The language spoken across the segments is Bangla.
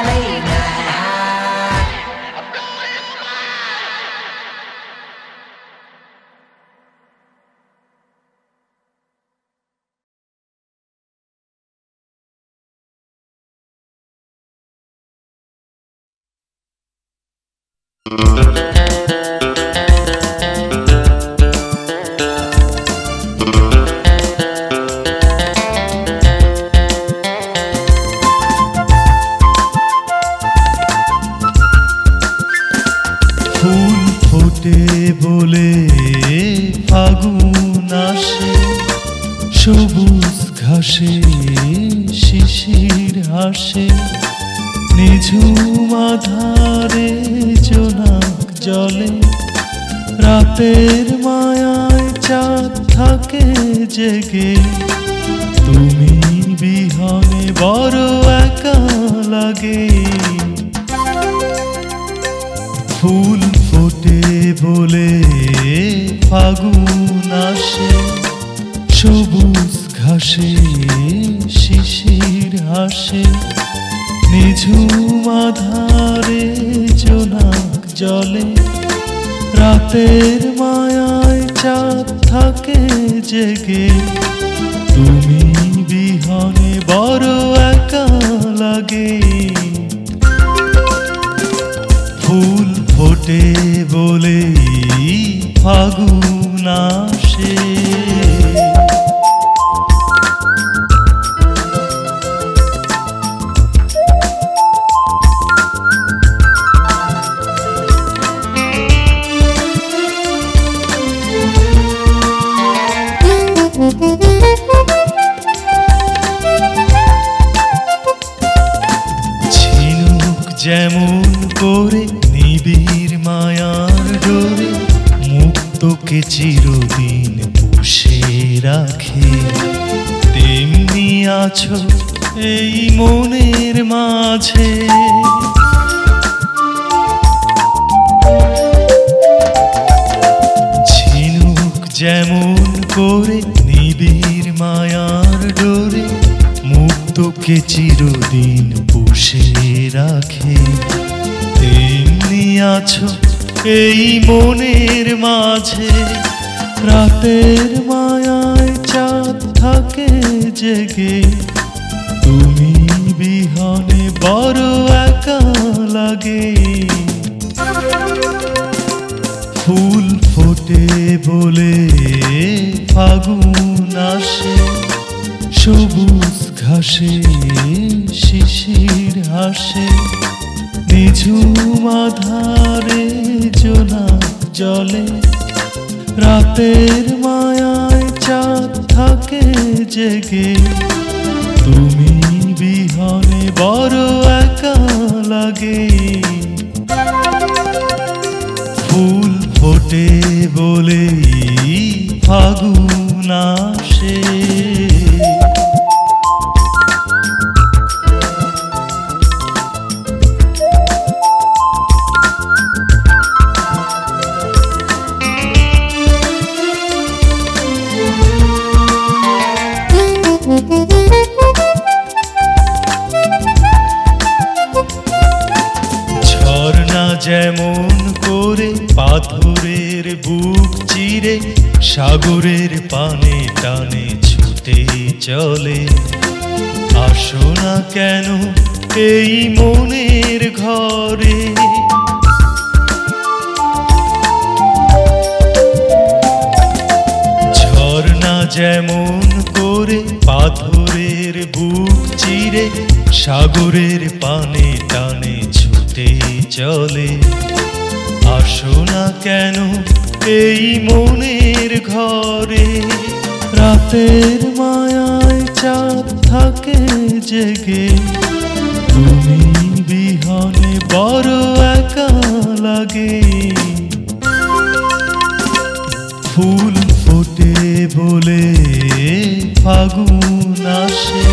late night high. ফুল ফোটে বলে ফাগুন আসে, সবুজ ঘাসে শিশির হাসে, নিঝুম আধারে জোনাক জলে, রাতের মায়ায় চাঁদ থাকে জেগে, তুমি বিহনে বড় একা লাগে। ফুল ফোটে বলে ফাগুন আসে, সবুজ ঘাসে শিশির হাসে, নিঝুম আধারে জোনাক জলে, রাতের মায়ায় চাঁদ থাকে জেগে, তুমি বিহনে বড় একা লাগে। ফুল ফোটে বলে ফাগুন আসে। ঝিনুক যেমন করে নিবিড় মায়ার ডোরে, মুক্তকে চিরদিন পুষে রাখে, তেমনি আছো এই মনের মাঝে। ঝিনুক যেমন করে নিবিড় মায়ার ডোরে, মুক্তকে চিরদিন পুষে রাখে, তেমনি আছো এই মনের মাঝে, রাতের মায়ায় চাঁদ থাকে জেগে, তুমি বিহনে বড় একা লাগে। ফুল ফোটে বলে ফাগুন আসে, সবুজ ঘাসে শিশির হাসে, নিঝুম আধারে জোনাক জলে, রাতের মায়ায় চাঁদ থাকে জেগে, তুমি বিহনে বড় একা লাগে। ফুল ফোটে বলে ফাগুন আসে। ঝর্ণা যেমন করে পাথরের বুক চিরে, সাগরের পানে টানে ছুটে চলে, আসো না কেন এই মনের ঘরে। ঝর্ণা যেমন করে পাথরের বুক চিরে, সাগরের পানে টানে ছুটে চলে, আসো না কেন এই মনের ঘরে, রাতের মায়ায় চাঁদ থাকে জেগে, তুমি বিহনে বড় একা লাগে। ফুল ফোটে বলে ফাগুন আসে,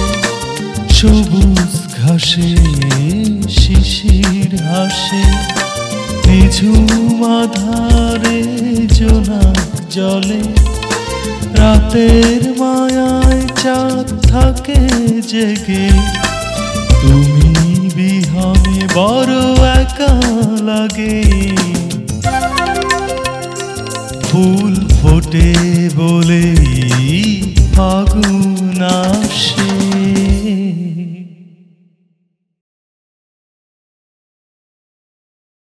সবুজ ঘাসে শিশির হাসে, নিঝুম আধারে জোনাক জলে, রাতের মায়ায় চাঁদ থাকে জেগে, তুমি বিহনে বড় একা লাগে। ফুল ফোটে বলেই